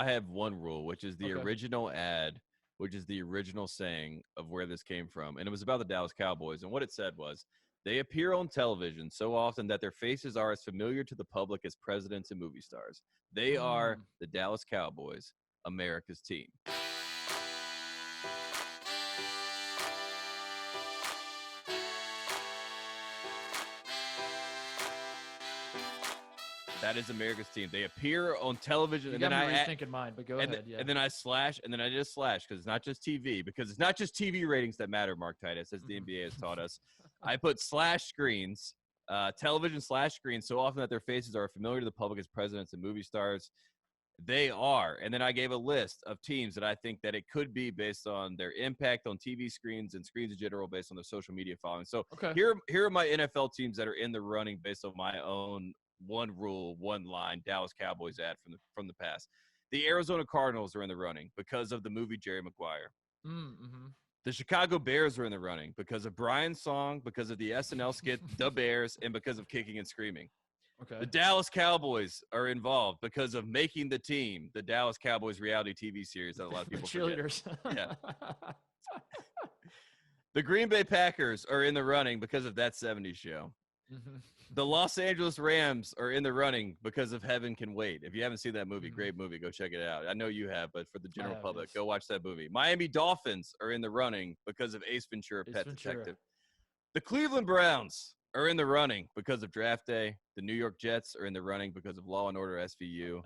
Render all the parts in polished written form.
have one rule, which is the Okay. original ad, which is the original saying of where this came from, and it was about the Dallas Cowboys. And what it said was, they appear on television so often that their faces are as familiar to the public as presidents and movie stars. They are the Dallas Cowboys, America's team. That is America's team. They appear on television. You got me rethinking mine, but go ahead. And then I slash, and then I just slash because it's not just TV. Because it's not just TV ratings that matter, Mark Titus, as the NBA has taught us. I put slash screens, television slash screens, so often that their faces are familiar to the public as presidents and movie stars. They are. And then I gave a list of teams that I think that it could be based on their impact on TV screens and screens in general based on their social media following. So here are my NFL teams that are in the running based on my own one rule, one line, Dallas Cowboys ad from the past. The Arizona Cardinals are in the running because of the movie Jerry Maguire. The Chicago Bears are in the running because of Brian's song, because of the SNL skit The Bears, and because of Kicking and Screaming. The Dallas Cowboys are involved because of Making the Team, the Dallas Cowboys reality TV series that a lot of people cheerleaders. Yeah. The Green Bay Packers are in the running because of That 70s Show. The Los Angeles Rams are in the running because of Heaven Can Wait. If you haven't seen that movie, great movie. Go check it out. I know you have, but for the general public, go watch that movie. Miami Dolphins are in the running because of Ace Ventura, Pet Detective. The Cleveland Browns are in the running because of Draft Day. The New York Jets are in the running because of Law and Order SVU.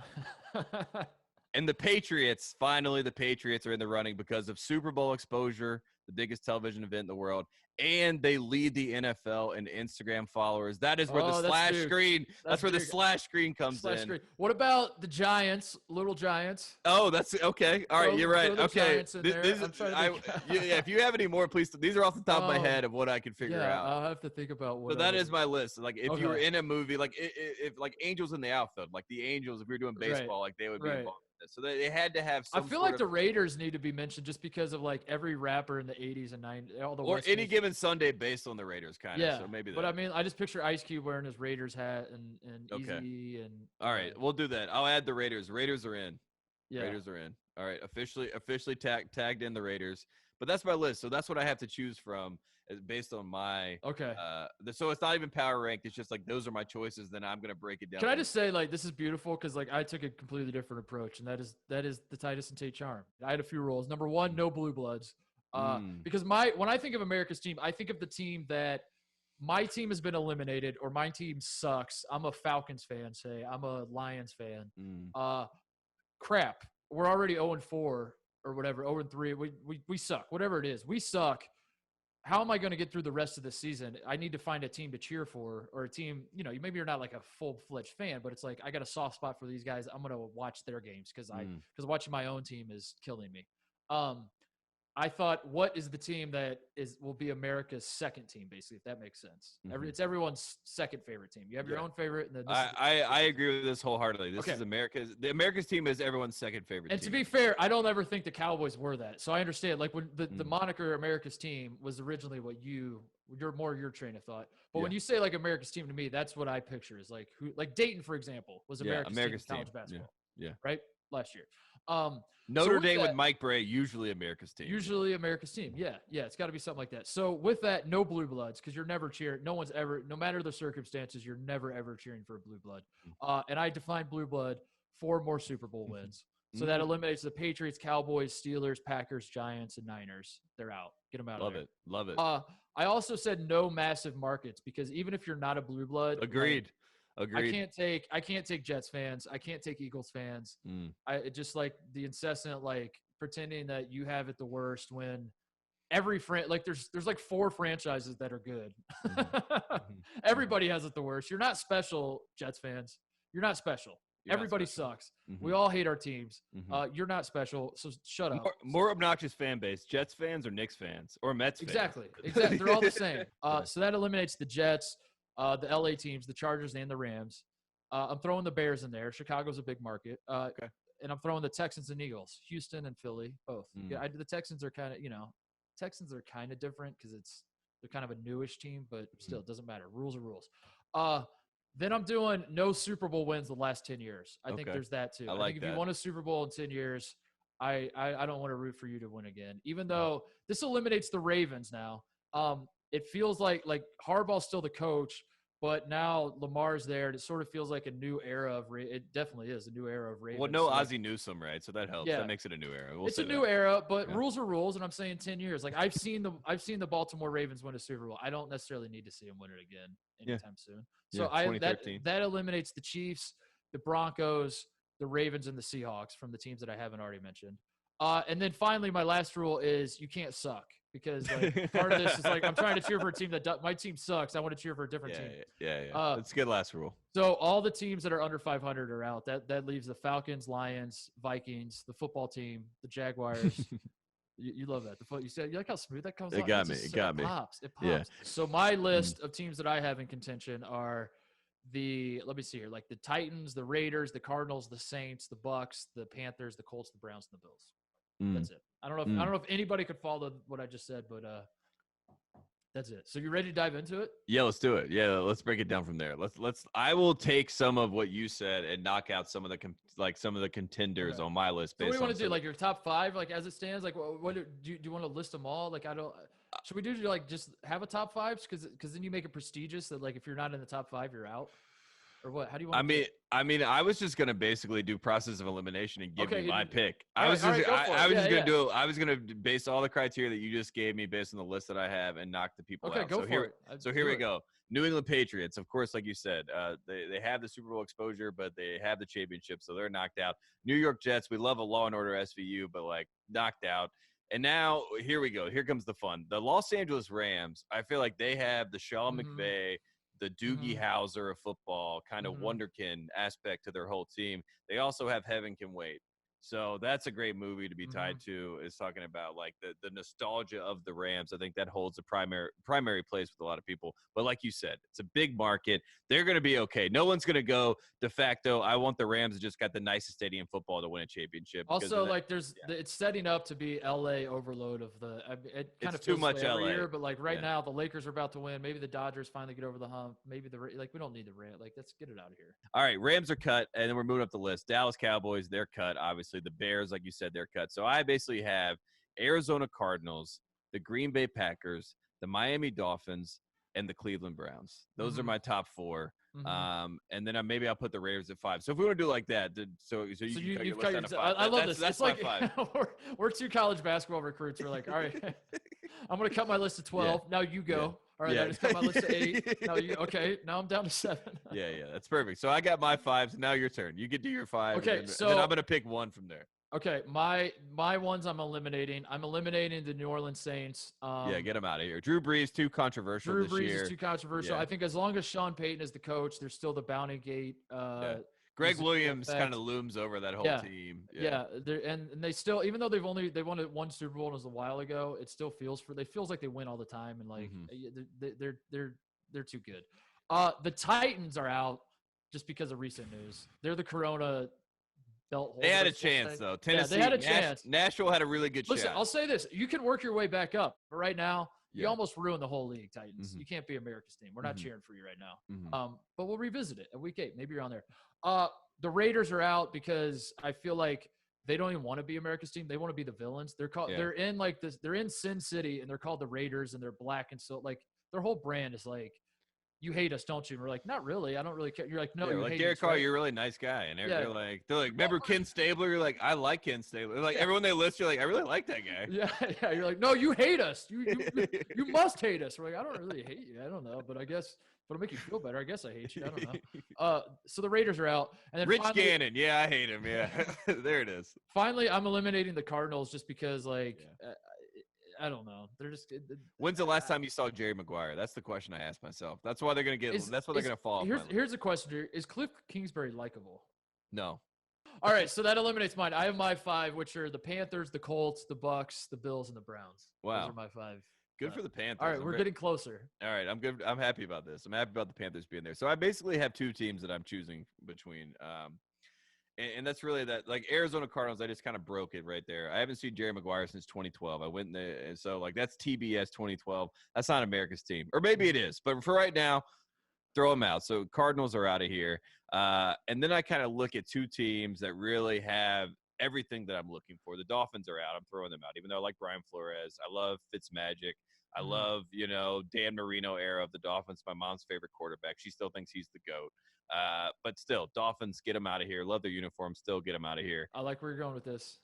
And the Patriots, finally, the Patriots are in the running because of Super Bowl exposure, the biggest television event in the world, and they lead the NFL in Instagram followers. That is where the slash screen. That's where the slash screen comes in. What about the Giants, Little Giants? Oh, that's okay. All right, you're right. Okay. If you have any more, please. These are off the top of my head of what I can figure out. I'll have to think about what. So that is my list. Like if you were in a movie, like if like Angels in the outfield, like the Angels, if we were doing baseball, like they would be involved. So they had to have some. I feel like the Raiders need to be mentioned just because of like every rapper in the 80s and 90s. All the or any given Sunday based on the Raiders, kind of. Yeah, so maybe. But I mean, I just picture Ice Cube wearing his Raiders hat and Easy and. All right, we'll do that. I'll add the Raiders. Raiders are in. Yeah. Raiders are in. All right, officially tagged in the Raiders. But that's my list. So that's what I have to choose from based on my so it's not even power ranked. It's just like those are my choices. Then I'm gonna break it down. Can I just say like this is beautiful because like I took a completely different approach, and that is the Titus and Tate charm. I had a few rules. Number one, no blue bloods. Because when I think of America's team, I think of the team that my team has been eliminated or my team sucks. I'm a Falcons fan, say I'm a Lions fan. Crap. We're already 0-4 or whatever, 0-3. We suck. Whatever it is, we suck. How am I going to get through the rest of the season? I need to find a team to cheer for, or a team, maybe you're not like a full-fledged fan, but it's like, I got a soft spot for these guys. I'm going to watch their games because watching my own team is killing me. I thought, what is the team that will be America's second team, basically, if that makes sense? It's everyone's second favorite team. You have your own favorite. And then I agree with this wholeheartedly. This is the America's team is everyone's second favorite team. And to be fair, I don't ever think the Cowboys were that. So I understand, like when the moniker America's team was originally your train of thought. But when you say like America's team to me, that's what I picture is like like Dayton, for example, was America's team in college basketball. Yeah. Right? Last year. Notre Dame with Mike Bray, usually America's team. Usually America's team. Yeah. It's got to be something like that. So with that, no blue bloods because you're never cheering. No one's ever, no matter the circumstances, you're never ever cheering for a blue blood. And I define blue blood 4 more Super Bowl wins. So that eliminates the Patriots, Cowboys, Steelers, Packers, Giants, and Niners. They're out. Get them out of there. Love it. I also said no massive markets because even if you're not a blue blood, agreed. I can't take Jets fans. I can't take Eagles fans. It just like the incessant like pretending that you have it the worst when every there's like 4 franchises that are good. Everybody has it the worst. You're not special, Jets fans. You're not special. Everybody sucks. We all hate our teams. You're not special, so shut up. More obnoxious fan base: Jets fans or Knicks fans or Mets fans. Exactly. They're all the same. So that eliminates the Jets. The LA teams, the Chargers and the Rams. I'm throwing the Bears in there. Chicago's a big market. And I'm throwing the Texans and Eagles, Houston and Philly, both. The Texans are kind of, different because they're kind of a newish team, but still, it doesn't matter. Rules are rules. Then I'm doing no Super Bowl wins the last 10 years. I think there's that too. I think if you won a Super Bowl in 10 years, I don't want to root for you to win again. Even though this eliminates the Ravens now. It feels like Harbaugh's still the coach, but now Lamar's there. And it sort of feels like a new era of it definitely is a new era of Ravens. Well, no Ozzie Newsome, right? So that helps. Yeah. That makes it a new era. It's a new era, but rules are rules, and I'm saying 10 years. Like I've seen the Baltimore Ravens win a Super Bowl. I don't necessarily need to see them win it again anytime soon. So that eliminates the Chiefs, the Broncos, the Ravens, and the Seahawks from the teams that I haven't already mentioned. And then finally, my last rule is you can't suck. Because part of this is I'm trying to cheer for a team my team sucks. I want to cheer for a different team. Yeah. That's a good last rule. So all the teams that are under 500 are out. That leaves the Falcons, Lions, Vikings, the football team, the Jaguars. you love that. You said you like how smooth that comes out. It got me. It pops. Yeah. So my list of teams that I have in contention are let me see here, like the Titans, the Raiders, the Cardinals, the Saints, the Bucks, the Panthers, the Colts, the Browns, and the Bills. That's it. I don't know if anybody could follow what I just said, but that's it. So you ready to dive into it? Yeah, let's do it. Yeah, let's break it down from there. I will take some of what you said and knock out some of the contenders on my list. So what do you want to do? Like your top 5, like as it stands? Like what do you want to list them all? Like should we do just have a top 5? Because then you make it prestigious that like if you're not in the top 5, you're out. Or what? How do you want I was just gonna basically do process of elimination and give me my pick. I was gonna base all the criteria that you just gave me based on the list that I have and knock the people out. So here we go. New England Patriots, of course, like you said, they have the Super Bowl exposure, but they have the championship, so they're knocked out. New York Jets, we love a Law and Order SVU, but knocked out. And now here we go. Here comes the fun. The Los Angeles Rams, I feel like they have the Sean McVay, the Doogie Howser of football kind of wonderkin aspect to their whole team. They also have Heaven Can Wait. So that's a great movie to be tied to, is talking about the nostalgia of the Rams. I think that holds a primary place with a lot of people. But like you said, it's a big market. They're going to be okay. No one's going to go de facto, I want the Rams to just got the nicest stadium football to win a championship. Also, it's setting up to be LA overload of it kind of too much every LA year, but right now the Lakers are about to win. Maybe the Dodgers finally get over the hump. Maybe we don't need the Rams. Let's get it out of here. All right, Rams are cut, and then we're moving up the list. Dallas Cowboys, they're cut, obviously. The Bears, like you said, they're cut. So I basically have Arizona Cardinals, the Green Bay Packers, the Miami Dolphins, and the Cleveland Browns. Those are my top 4. And then maybe I'll put the Raiders at 5. So if we want to do like that, so you've cut your list down to 5. I love this. That's it's my 5. we're 2 college basketball recruits. We're like, all right, I'm going to cut my list to 12. Now you go. Yeah. All right, I just cut my list to 8. Now I'm down to 7. Yeah, that's perfect. So I got my 5. So now your turn. You can do your 5. Okay, and then I'm going to pick one from there. Okay, my ones I'm eliminating. I'm eliminating the New Orleans Saints. Get them out of here. Drew Brees, too controversial this year. Drew Brees is too controversial. I think as long as Sean Payton is the coach, there's still the bounty gate. Greg Williams kind of looms over that whole team. Yeah, and they still, even though they won one Super Bowl and it was a while ago, it still feels like they win all the time, and they're too good. The Titans are out just because of recent news. They're the Corona belt holders. They had a chance though. Tennessee, they had a chance. Nashville had a really good Listen, shot. I'll say this: you can work your way back up, but right now you almost ruined the whole league. Titans, you can't be America's team. We're not cheering for you right now. But we'll revisit it at week 8. Maybe you're on there. The Raiders are out because I feel like they don't even want to be America's team. They want to be the villains. They're called. They're in this. They're in Sin City, and they're called the Raiders, and they're black, and so their whole brand is you hate us, don't you? And we're like, not really. I don't really care. You're like, no, you hate Derek us, Carr, right? you're a really nice guy. And they're like, remember Ken Stabler? You're like, I like Ken Stabler. Like everyone they list, you're like, I really like that guy. Yeah. You're like, no, you hate us. You must hate us. We're like, I don't really hate you. I don't know, but I guess it'll make you feel better. I guess I hate you. I don't know. So the Raiders are out, and then Rich Gannon. Yeah, I hate him. Yeah, there it is. Finally, I'm eliminating the Cardinals just because I don't know. They're just. When's the last time you saw Jerry Maguire? That's the question I ask myself. That's why they're gonna get. That's why they're gonna fall. Here's a question: is Cliff Kingsbury likable? No. All right, so that eliminates mine. I have my 5, which are the Panthers, the Colts, the Bucks, the Bills, and the Browns. Wow. Those are my 5. Good for the Panthers. All right, we're getting closer. All right, I'm good. I'm happy about this. I'm happy about the Panthers being there. So I basically have 2 teams that I'm choosing between. And that's really that, like Arizona Cardinals, I just kind of broke it right there. I haven't seen Jerry Maguire since 2012. I went in there, and so that's TBS 2012. That's not America's team. Or maybe it is. But for right now, throw them out. So Cardinals are out of here. And then I kind of look at two teams that really have everything that I'm looking for. The Dolphins are out. I'm throwing them out, even though I like Brian Flores. I love Fitzmagic. I love, Dan Marino era of the Dolphins. My mom's favorite quarterback. She still thinks he's the GOAT. But still, Dolphins, get them out of here. Love their uniform. Still get them out of here. I like where you're going with this.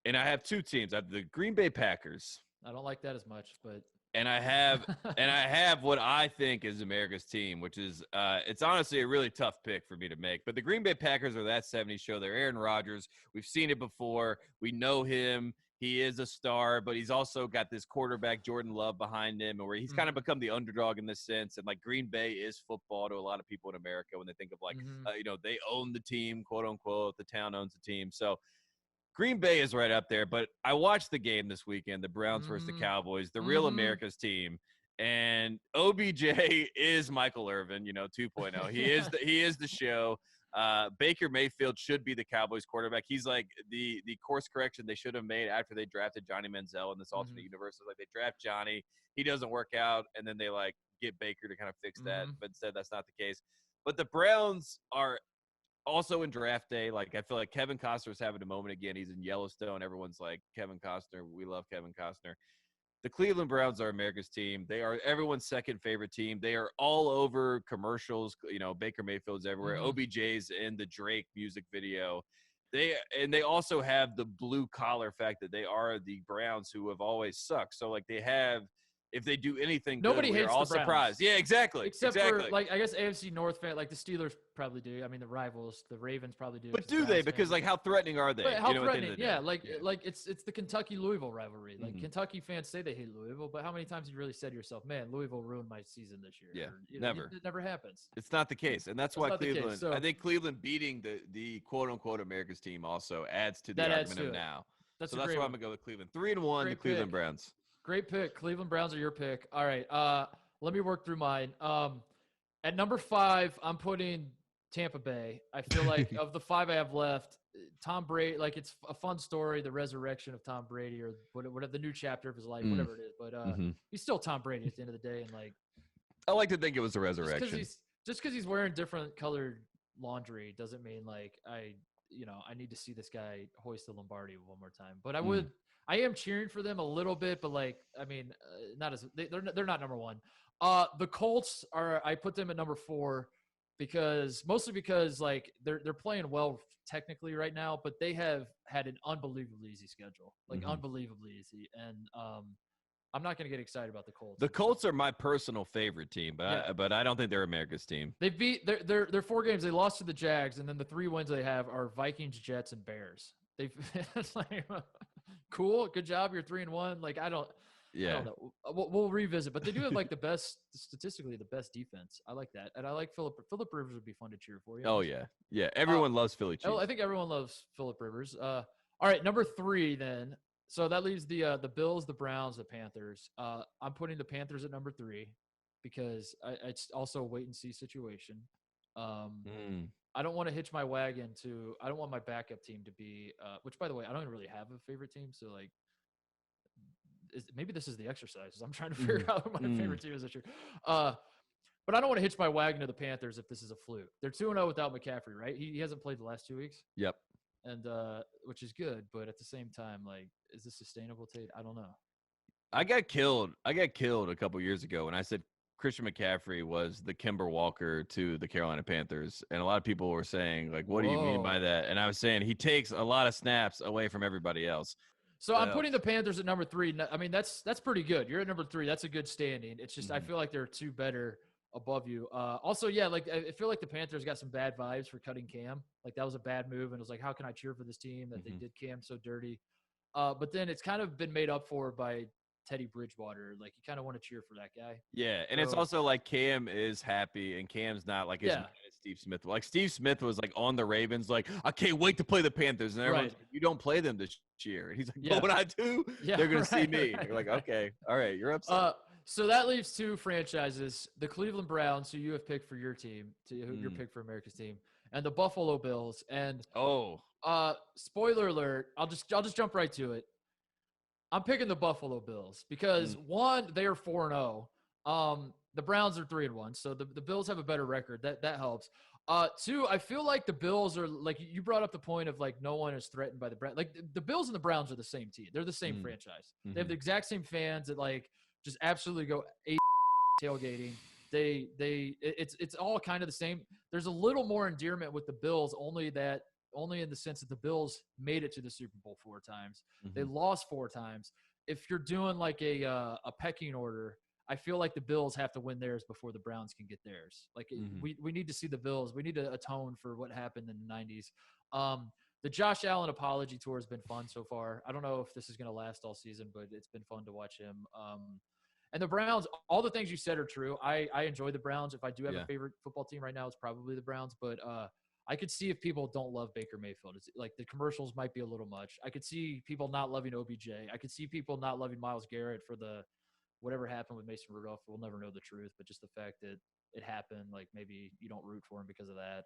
And I have two teams. I have the Green Bay Packers. I don't like that as much, but and I have what I think is America's team, which is it's honestly a really tough pick for me to make. But the Green Bay Packers are that 70s show. They're Aaron Rodgers. We've seen it before. We know him. He is a star, but he's also got this quarterback, Jordan Love, behind him, where he's kind of become the underdog in this sense. And, like, Green Bay is football to a lot of people in America when they think of, like, they own the team, quote unquote. The town owns the team. So Green Bay is right up there. But I watched the game this weekend, the Browns versus the Cowboys, the real America's team. And OBJ is Michael Irvin, 2.0. He is the show. Baker Mayfield should be the Cowboys quarterback. He's like the course correction they should have made after they drafted Johnny Manziel in this alternate universe. Like they draft Johnny, he doesn't work out, and then they like get Baker to kind of fix that. But instead, that's not the case. But the Browns are also in draft day. Like I feel like Kevin Costner's having a moment again. He's in Yellowstone. Everyone's like, Kevin Costner. We love Kevin Costner. The Cleveland Browns are America's team. They are everyone's second favorite team. They are all over commercials. Baker Mayfield's everywhere. OBJ's in the Drake music video. They also have the blue collar fact that they are the Browns who have always sucked. So like they have, if they do anything, nobody good, hates we're all the Browns. surprised. Yeah, exactly. Except for like I guess AFC North fan, like the Steelers probably do. I mean the rivals, the Ravens probably do. But do they? Because like how threatening are they? But how threatening? Yeah, like it's the Kentucky Louisville rivalry. Like Kentucky fans say they hate Louisville, but how many times have you really said to yourself, "Man, Louisville ruined my season this year"? Yeah, never. It never happens. It's not the case, and that's why Cleveland. So, I think Cleveland beating the quote unquote America's team also adds to the argument of now. That's why I'm gonna go with Cleveland. 3-1, the Cleveland Browns. Great pick. Cleveland Browns are your pick. All right. Let me work through mine. At number 5, I'm putting Tampa Bay. I feel like of the 5 I have left, Tom Brady, like it's a fun story, the resurrection of Tom Brady or whatever the new chapter of his life, whatever it is. But he's still Tom Brady at the end of the day. And like, I like to think it was a resurrection. Just because he's wearing different colored laundry doesn't mean like I need to see this guy hoist the Lombardi one more time. But I am cheering for them a little bit, but like, I mean, not as they're not number 1. The Colts I put them at number 4 mostly because like they're playing well technically right now, but they have had an unbelievably easy schedule, like unbelievably easy. And I'm not going to get excited about the Colts. The Colts are my personal favorite team, but I don't think they're America's team. They beat their 4 games. They lost to the Jags, and then the 3 wins they have are Vikings, Jets, and Bears. It's like, cool, good job. You're 3-1. Like I don't know. We'll revisit, but they do have like statistically the best defense. I like that, and I like Philip Rivers would be fun to cheer for you. Oh yeah. Everyone loves Philly Chiefs. I think everyone loves Philip Rivers. All right, number 3 then. So that leaves the Bills, the Browns, the Panthers. I'm putting the Panthers at number 3 because it's also a wait and see situation. I don't want to hitch my wagon to. I don't want my backup team to be. Which, by the way, I don't really have a favorite team. So like, maybe this is the exercise. I'm trying to figure out who my favorite team is this year. But I don't want to hitch my wagon to the Panthers if this is a fluke. They're 2-0 without McCaffrey, right? He hasn't played the last 2 weeks. Yep. And which is good, but at the same time, like, is this sustainable, Tate? I don't know. I got killed a couple years ago when I said Christian McCaffrey was the Kemba Walker to the Carolina Panthers, and a lot of people were saying, like, what do you mean by that? And I was saying he takes a lot of snaps away from everybody else. So I'm putting the Panthers at number 3. I mean, that's pretty good. You're at number 3. That's a good standing. It's just I feel like there are 2 better above you. Also, yeah, like I feel like the Panthers got some bad vibes for cutting Cam. Like that was a bad move, and it was like, how can I cheer for this team that they did Cam so dirty? But then it's kind of been made up for by Teddy Bridgewater. Like you kind of want to cheer for that guy. Yeah, and it's also like Cam is happy, and Cam's not like as mad as Steve Smith. Like Steve Smith was like on the Ravens, like I can't wait to play the Panthers, and everyone's like, you don't play them this year. And he's like, but when I do, they're gonna see me. You're like, okay, all right, you're upset. So that leaves 2 franchises: the Cleveland Browns, who you have picked for your team, your pick for America's team, and the Buffalo Bills. And spoiler alert, I'll just jump right to it. I'm picking the Buffalo Bills because 1, they are 4-0. The Browns are 3-1, so the Bills have a better record. That helps. Two, I feel like the Bills are like you brought up the point of like no one is threatened by the Browns. Like the Bills and the Browns are the same team. They're the same franchise. They have the exact same fans that like just absolutely go tailgating. It's all kind of the same. There's a little more endearment with the Bills, only in the sense that the Bills made it to the Super Bowl 4 times. They lost 4 times. If you're doing like a pecking order, I feel like the Bills have to win theirs before the Browns can get theirs. Like we need to see the Bills. We need to atone for what happened in the 90s. The Josh Allen apology tour has been fun so far. I don't know if this is going to last all season, but it's been fun to watch him. And the Browns, all the things you said are true. I enjoy the Browns. If I do have a favorite football team right now, it's probably the Browns. But I could see if people don't love Baker Mayfield. It's like the commercials might be a little much. I could see people not loving OBJ. I could see people not loving Myles Garrett for the whatever happened with Mason Rudolph. We'll never know the truth, but just the fact that it happened, like maybe you don't root for him because of that.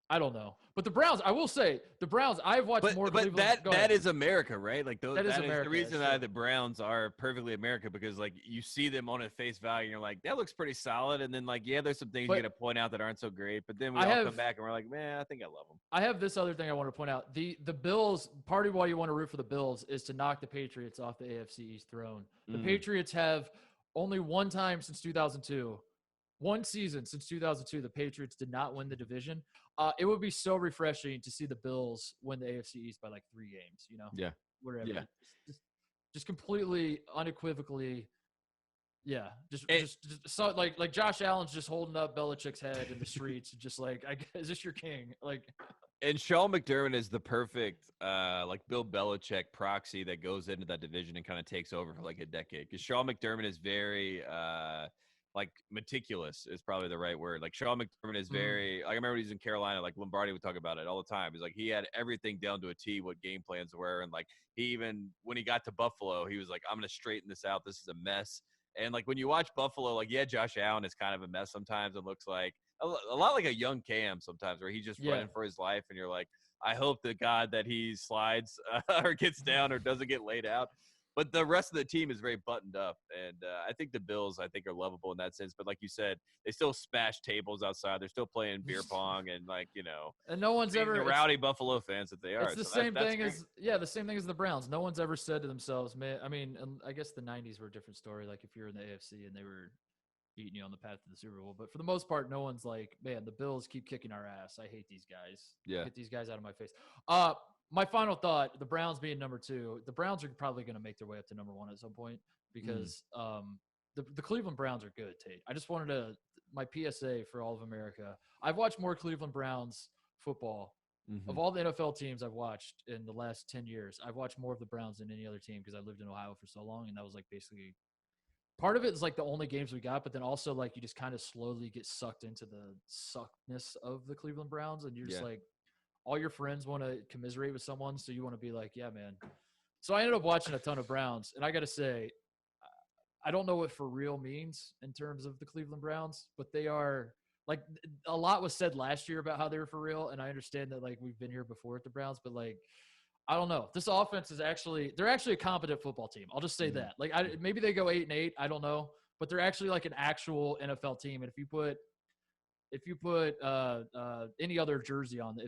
I don't know, but the Browns. I will say the Browns. I've watched more. But that is America, right? Like that is America, the reason that the Browns are perfectly America, because like you see them on a face value, and you're like, that looks pretty solid, and then like there's some things you got to point out that aren't so great, but then we all come back and we're like, man, I think I love them. I have this other thing I want to point out. The Bills. Part of why you want to root for the Bills is to knock the Patriots off the AFC East throne. The Patriots have only one time since 2002. One season since 2002, the Patriots did not win the division. It would be so refreshing to see the Bills win the AFC East by like 3 games, Yeah. Whatever. Yeah. Just completely, unequivocally. Yeah. Just so like Josh Allen's just holding up Belichick's head in the streets, just like, is this your king? Like. And Sean McDermott is the perfect, like Bill Belichick proxy that goes into that division and kind of takes over for like a decade. Because Sean McDermott is very, like meticulous is probably the right word. Like Sean McDermott is very, I remember when he was in Carolina, like Lombardi would talk about it all the time. He's like, he had everything down to a T, what game plans were. And like, he even, when he got to Buffalo, he was like, I'm going to straighten this out. This is a mess. And like, when you watch Buffalo, like, Josh Allen is kind of a mess sometimes and looks like a lot like a young Cam sometimes, where he's just running for his life. And you're like, I hope to God that he slides or gets down or doesn't get laid out. But the rest of the team is very buttoned up, and I think the Bills, are lovable in that sense. But like you said, they still smash tables outside. They're still playing beer pong, and and no one's ever the rowdy Buffalo fans that they are. It's the same thing the same thing as the Browns. No one's ever said to themselves, man. I mean, I guess the '90s were a different story. Like if you're in the AFC and they were beating you on the path to the Super Bowl, but for the most part, no one's like, man, the Bills keep kicking our ass. I hate these guys. Get these guys out of my face. My final thought, the Browns being number 2, the Browns are probably going to make their way up to number 1 at some point because the Cleveland Browns are good, Tate. I just wanted my PSA for all of America. I've watched more Cleveland Browns football. Of all the NFL teams I've watched in the last 10 years, I've watched more of the Browns than any other team because I lived in Ohio for so long, and that was like basically part of it is like the only games we got, but then also like you just kind of slowly get sucked into the suckness of the Cleveland Browns, and you're just like, all your friends want to commiserate with someone, so you want to be like, yeah, man. So I ended up watching a ton of Browns, and I got to say, I don't know what for real means in terms of the Cleveland Browns, but they are like a lot was said last year about how they were for real, and I understand that like we've been here before at the Browns, but like I don't know. This offense is they're actually a competent football team. I'll just say that. Like maybe they go 8-8, I don't know, but they're actually like an actual NFL team. And if you put any other jersey on,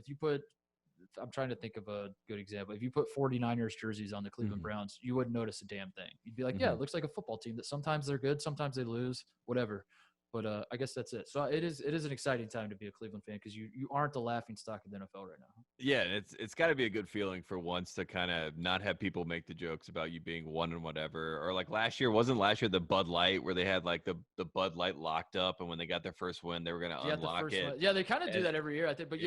I'm trying to think of a good example. If you put 49ers jerseys on the Cleveland Browns, you wouldn't notice a damn thing. You'd be like, yeah, it looks like a football team that sometimes they're good, sometimes they lose, whatever. But I guess that's it. So it is an exciting time to be a Cleveland fan because you aren't the laughing stock of the NFL right now. Yeah, it's got to be a good feeling for once to kind of not have people make the jokes about you being one and whatever. Or like wasn't last year the Bud Light where they had like the Bud Light locked up, and when they got their first win, they were going to unlock it. Yeah, they kind of do that every year, I think. But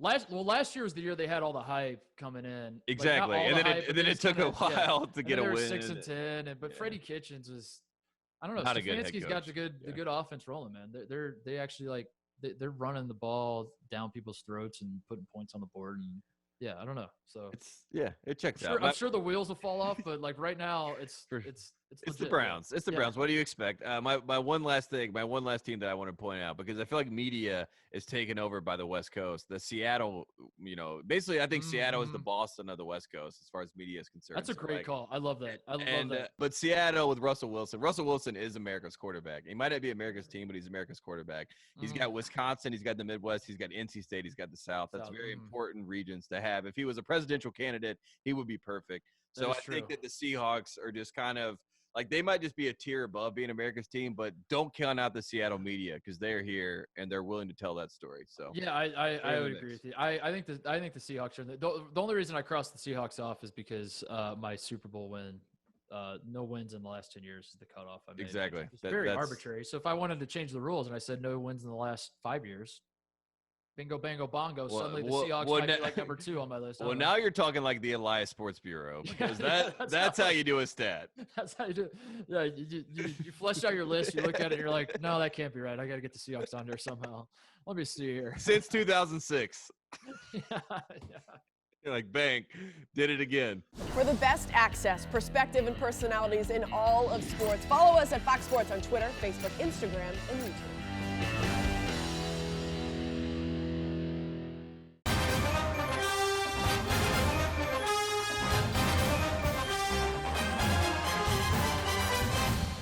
last year was the year they had all the hype coming in. Exactly, like, and then it took a while to get a win. 6-10, but Freddie Kitchens was. I don't know. Stefanski's got the good offense rolling, man. They actually they're running the ball down people's throats and putting points on the board, and yeah, I don't know. So it checks out. I'm sure the wheels will fall off, but like right now, it's It's the Browns. It's the Browns. What do you expect? My one last thing, my one last team that I want to point out, because I feel like media is taken over by the West Coast. The Seattle, basically I think Seattle is the Boston of the West Coast as far as media is concerned. That's a great call. I love that. I love that. But Seattle with Russell Wilson. Russell Wilson is America's quarterback. He might not be America's team, but he's America's quarterback. He's got Wisconsin. He's got the Midwest. He's got NC State. He's got the South. That's very important regions to have. If he was a presidential candidate, he would be perfect. So I think that the Seahawks are just kind of like, they might just be a tier above being America's team, but don't count out the Seattle media because they're here and they're willing to tell that story. So yeah, I would agree with you. I think the Seahawks are the only reason I crossed the Seahawks off is because my Super Bowl win, no wins in the last 10 years is the cutoff I made. Exactly. It's very arbitrary. So if I wanted to change the rules and I said no wins in the last 5 years, bingo, bango, bongo. Suddenly the Seahawks might be like number 2 on my list. Well, now you're talking like the Elias Sports Bureau, because that's how you do a stat. That's how you do it. Yeah, you fleshed out your list. You look at it, and you're like, no, that can't be right. I got to get the Seahawks on there somehow. Let me see here. Since 2006. Yeah. You're like, bang, did it again. For the best access, perspective, and personalities in all of sports, follow us at Fox Sports on Twitter, Facebook, Instagram, and YouTube.